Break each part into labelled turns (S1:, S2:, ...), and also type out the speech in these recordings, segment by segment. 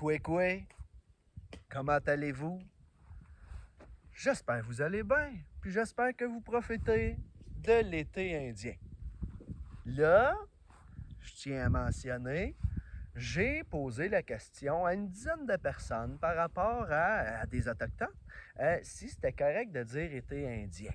S1: Kwekwe, comment allez-vous? J'espère que vous allez bien, puis j'espère que vous profitez de l'été indien. Là, je tiens à mentionner, j'ai posé la question à une dizaine de personnes par rapport à des Autochtones, si c'était correct de dire été indien.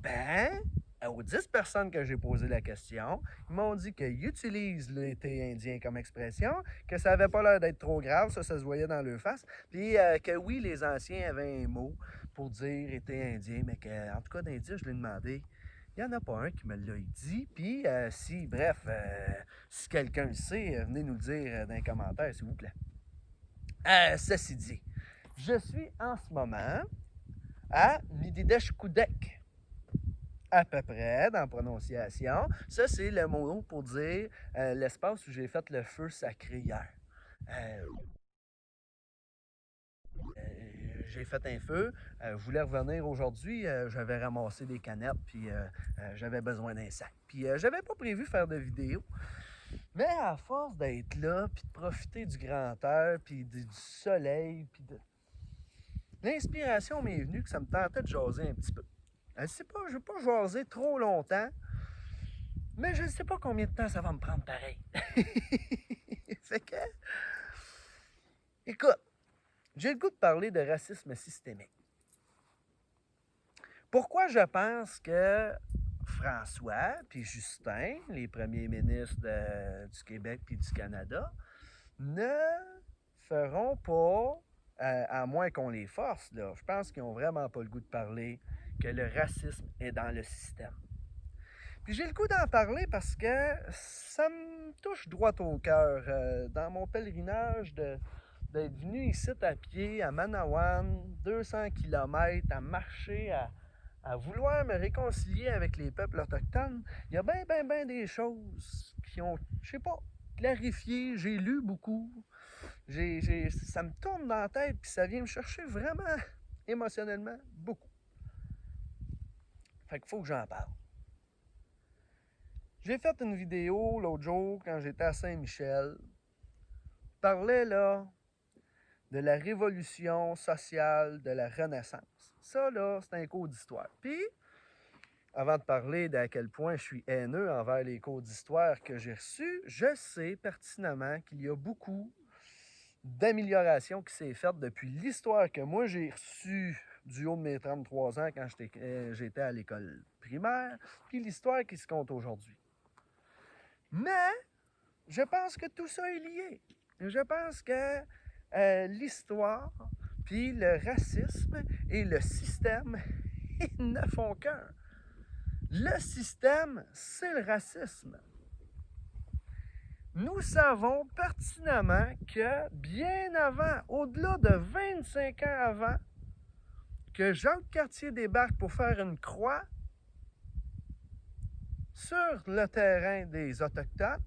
S1: Ben, aux 10 personnes que j'ai posé la question, ils m'ont dit qu'ils utilisent l'été indien comme expression, que ça n'avait pas l'air d'être trop grave, ça se voyait dans leur face, puis que oui, les anciens avaient un mot pour dire été indien, mais qu'en tout cas, dans les 10, je l'ai demandé, il n'y en a pas un qui me l'a dit, puis si quelqu'un le sait, venez nous le dire dans les commentaires, s'il vous plaît. Ceci dit, je suis en ce moment à Nidideshkudek. À peu près, dans la prononciation. Ça, c'est le mot pour dire l'espace où j'ai fait le feu sacré hier. J'ai fait un feu, je voulais revenir aujourd'hui, j'avais ramassé des canettes, puis j'avais besoin d'un sac. Puis j'avais pas prévu faire de vidéo, mais à force d'être là, puis de profiter du grand air, puis du soleil, puis de... L'inspiration m'est venue que ça me tentait de jaser un petit peu. Je ne sais pas, je ne veux pas jaser trop longtemps, mais je ne sais pas combien de temps ça va me prendre pareil. Fait que, écoute, j'ai le goût de parler de racisme systémique. Pourquoi je pense que François puis Justin, les premiers ministres du Québec puis du Canada, ne feront pas, à moins qu'on les force, là, je pense qu'ils n'ont vraiment pas le goût de parler que le racisme est dans le système. Puis j'ai le goût d'en parler parce que ça me touche droit au cœur. Dans mon pèlerinage d'être venu ici à pied, à Manawan, 200 km, à marcher, à vouloir me réconcilier avec les peuples autochtones, il y a bien des choses qui ont, je sais pas, clarifié. J'ai lu beaucoup. Ça me tourne dans la tête, puis ça vient me chercher vraiment émotionnellement beaucoup. Fait qu'il faut que j'en parle. J'ai fait une vidéo l'autre jour quand j'étais à Saint-Michel. Je parlais là de la révolution sociale de la Renaissance. Ça là, c'est un cours d'histoire. Puis, avant de parler d'à quel point je suis haineux envers les cours d'histoire que j'ai reçus, je sais pertinemment qu'il y a beaucoup d'améliorations qui s'est faite depuis l'histoire que moi j'ai reçue du haut de mes 33 ans quand j'étais à l'école primaire, puis l'histoire qui se compte aujourd'hui. Mais je pense que tout ça est lié. Je pense que l'histoire, puis le racisme et le système, ils ne font qu'un. Le système, c'est le racisme. Nous savons pertinemment que bien avant, au-delà de 25 ans avant, que Jacques Cartier débarque pour faire une croix sur le terrain des Autochtones,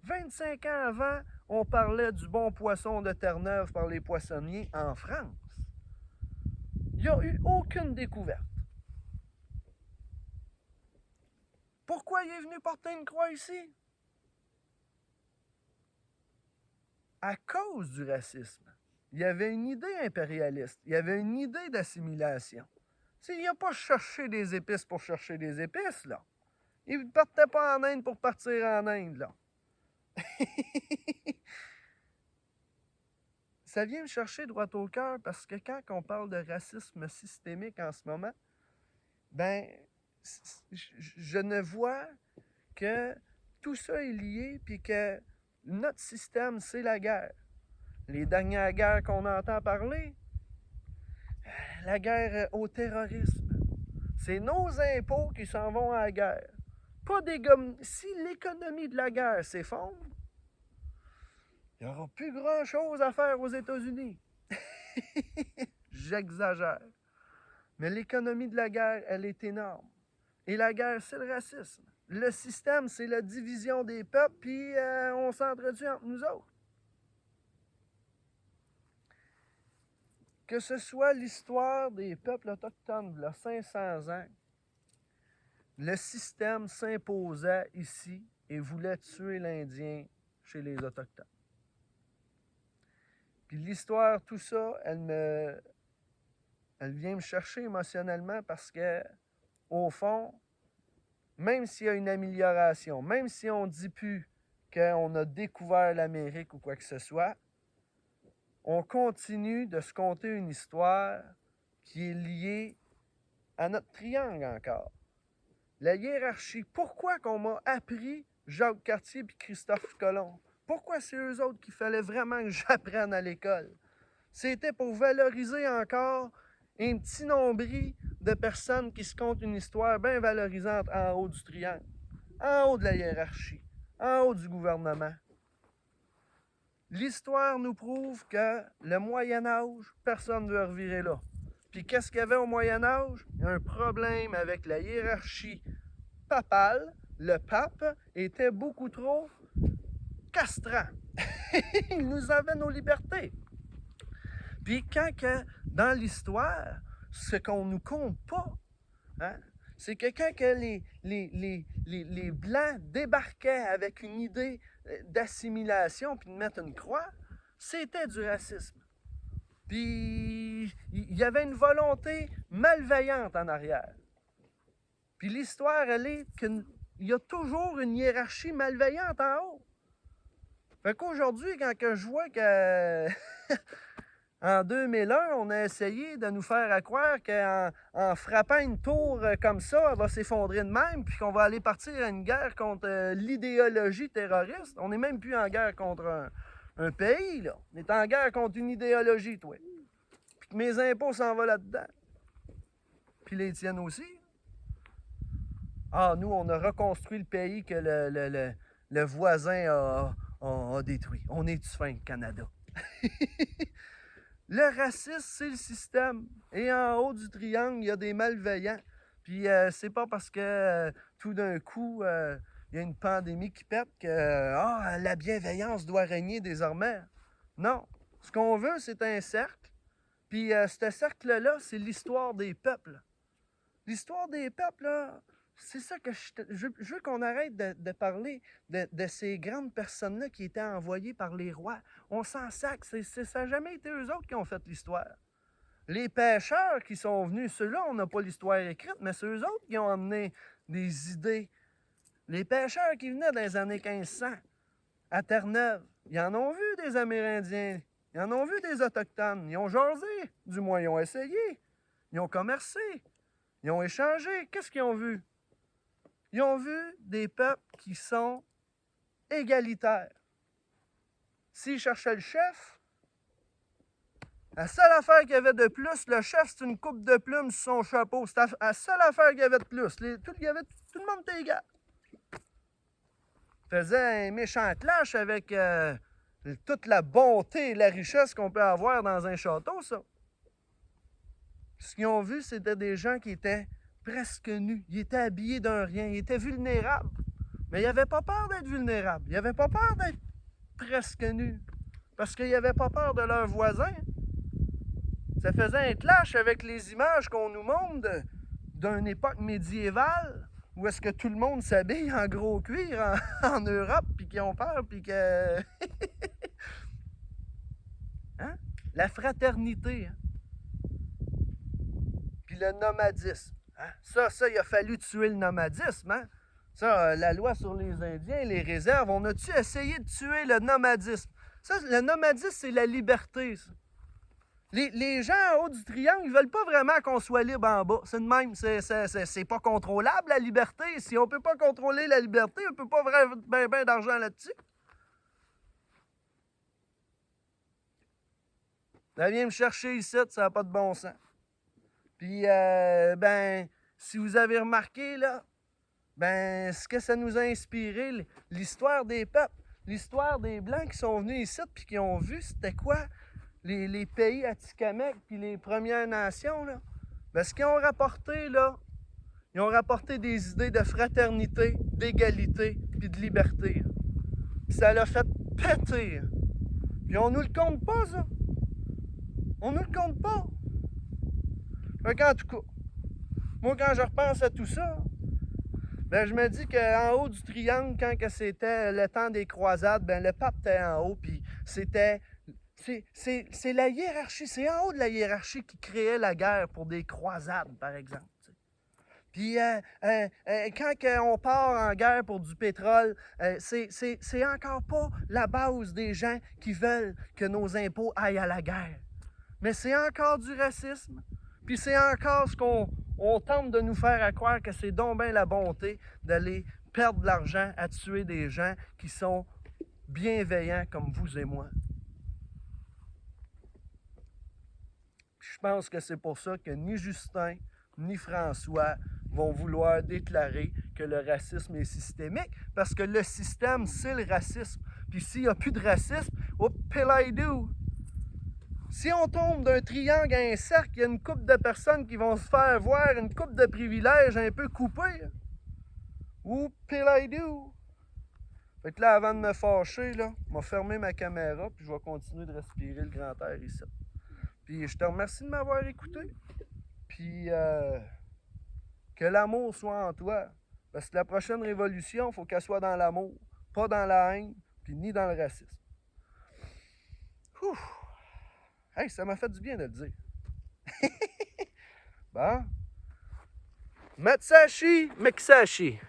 S1: 25 ans avant, on parlait du bon poisson de Terre-Neuve par les poissonniers en France. Il n'y a eu aucune découverte. Pourquoi il est venu porter une croix ici? À cause du racisme. Il y avait une idée impérialiste. Il y avait une idée d'assimilation. Il n'a pas cherché des épices pour chercher des épices, là. Il ne partait pas en Inde pour partir en Inde, là. Ça vient me chercher droit au cœur parce que quand on parle de racisme systémique en ce moment, ben, je ne vois que tout ça est lié puis que notre système, c'est la guerre. Les dernières guerres qu'on entend parler, la guerre au terrorisme, c'est nos impôts qui s'en vont à la guerre. Pas des gommes. Si l'économie de la guerre s'effondre, il n'y aura plus grand-chose à faire aux États-Unis. J'exagère. Mais l'économie de la guerre, elle est énorme. Et la guerre, c'est le racisme. Le système, c'est la division des peuples, puis on s'entretue entre nous autres. Que ce soit l'histoire des peuples autochtones, il y a 500 ans, le système s'imposait ici et voulait tuer l'Indien chez les Autochtones. Puis l'histoire, tout ça, elle vient me chercher émotionnellement parce que, au fond, même s'il y a une amélioration, même si on ne dit plus qu'on a découvert l'Amérique ou quoi que ce soit, on continue de se conter une histoire qui est liée à notre triangle encore. La hiérarchie. Pourquoi qu'on m'a appris Jacques Cartier et Christophe Colomb? Pourquoi c'est eux autres qu'il fallait vraiment que j'apprenne à l'école? C'était pour valoriser encore un petit nombril de personnes qui se content une histoire bien valorisante en haut du triangle, en haut de la hiérarchie, en haut du gouvernement. L'histoire nous prouve que le Moyen-Âge, personne ne veut revirer là. Puis qu'est-ce qu'il y avait au Moyen-Âge? Il y a un problème avec la hiérarchie papale. Le pape était beaucoup trop castrant. Il nous avait nos libertés. Puis quand que, dans l'histoire, ce qu'on ne nous compte pas, hein, c'est que quand que les Blancs débarquaient avec une idée d'assimilation puis de mettre une croix, c'était du racisme. Puis il y avait une volonté malveillante en arrière. Puis l'histoire, elle est qu'il y a toujours une hiérarchie malveillante en haut. Fait qu'aujourd'hui, quand que je vois que en 2001, on a essayé de nous faire croire qu'en frappant une tour comme ça, elle va s'effondrer de même, puis qu'on va aller partir à une guerre contre l'idéologie terroriste. On n'est même plus en guerre contre un pays, là. On est en guerre contre une idéologie, toi. Puis que mes impôts s'en vont là-dedans. Puis les tiennes aussi. Ah, nous, on a reconstruit le pays que le voisin a détruit. On est-tu fin, le Canada? Le racisme, c'est le système. Et en haut du triangle, il y a des malveillants. Puis c'est pas parce que tout d'un coup, il y a une pandémie qui pète que la bienveillance doit régner désormais. Non. Ce qu'on veut, c'est un cercle. Puis ce cercle-là, c'est l'histoire des peuples. L'histoire des peuples, là, c'est ça que je veux qu'on arrête de parler de ces grandes personnes-là qui étaient envoyées par les rois. On s'en sac. Ça n'a jamais été eux autres qui ont fait l'histoire. Les pêcheurs qui sont venus, ceux-là, on n'a pas l'histoire écrite, mais c'est eux autres qui ont amené des idées. Les pêcheurs qui venaient dans les années 1500 à Terre-Neuve, ils en ont vu des Amérindiens, ils en ont vu des Autochtones, ils ont jasé, du moins ils ont essayé, ils ont commercé, ils ont échangé. Qu'est-ce qu'ils ont vu? Ils ont vu des peuples qui sont égalitaires. S'ils cherchaient le chef, la seule affaire qu'il y avait de plus, le chef, c'est une coupe de plumes sur son chapeau. C'était la seule affaire qu'il y avait de plus. Tout le monde était égal. Il faisait un méchant clash avec toute la bonté et la richesse qu'on peut avoir dans un château, ça. Ce qu'ils ont vu, c'était des gens qui étaient presque nus. Ils étaient habillés d'un rien. Ils étaient vulnérables. Mais ils n'avaient pas peur d'être vulnérables. Ils n'avaient pas peur d'être presque nus. Parce qu'ils n'avaient pas peur de leurs voisins. Ça faisait un clash avec les images qu'on nous montre d'une époque médiévale où est-ce que tout le monde s'habille en gros cuir en Europe puis qu'ils ont peur puis que... Hein? La fraternité. Hein? Puis le nomadisme. Hein? Ça, il a fallu tuer le nomadisme. Hein? Ça, la loi sur les Indiens, les réserves, on a-tu essayé de tuer le nomadisme? Ça, le nomadisme, c'est la liberté, ça. Les gens en haut du triangle, ils veulent pas vraiment qu'on soit libre en bas. C'est de même, c'est pas contrôlable, la liberté. Si on peut pas contrôler la liberté, on peut pas faire ben d'argent là-dessus. Ça vient me chercher ici, ça n'a pas de bon sens. Puis, si vous avez remarqué, là, ce que ça nous a inspiré, l'histoire des peuples, l'histoire des Blancs qui sont venus ici puis qui ont vu, c'était quoi? Les pays Atikamekw puis les Premières Nations, là, ce qu'ils ont rapporté, là, ils ont rapporté des idées de fraternité, d'égalité puis de liberté. Puis ça l'a fait péter. Puis on nous le compte pas, ça. On nous le compte pas. Fait qu'en tout cas, moi, quand je repense à tout ça, je me dis qu'en haut du triangle, quand que c'était le temps des croisades, le pape était en haut, puis c'était C'est la hiérarchie, c'est en haut de la hiérarchie qui créait la guerre pour des croisades, par exemple. Puis quand on part en guerre pour du pétrole, c'est encore pas la base des gens qui veulent que nos impôts aillent à la guerre. Mais c'est encore du racisme. Puis c'est encore ce qu'on tente de nous faire à croire que c'est donc bien la bonté d'aller perdre de l'argent à tuer des gens qui sont bienveillants comme vous et moi. Puis je pense que c'est pour ça que ni Justin ni François vont vouloir déclarer que le racisme est systémique, parce que le système, c'est le racisme. Puis s'il n'y a plus de racisme, what will I do? Si on tombe d'un triangle à un cercle, il y a une couple de personnes qui vont se faire voir une couple de privilèges un peu coupés. What will I do? Fait que là, avant de me fâcher, là, je vais fermer ma caméra, puis je vais continuer de respirer le grand air ici. Puis je te remercie de m'avoir écouté. Puis que l'amour soit en toi. Parce que la prochaine révolution, il faut qu'elle soit dans l'amour, pas dans la haine, puis ni dans le racisme. Ouf! Hey, ça m'a fait du bien de le dire. Bon. Matsashi, Meksashi.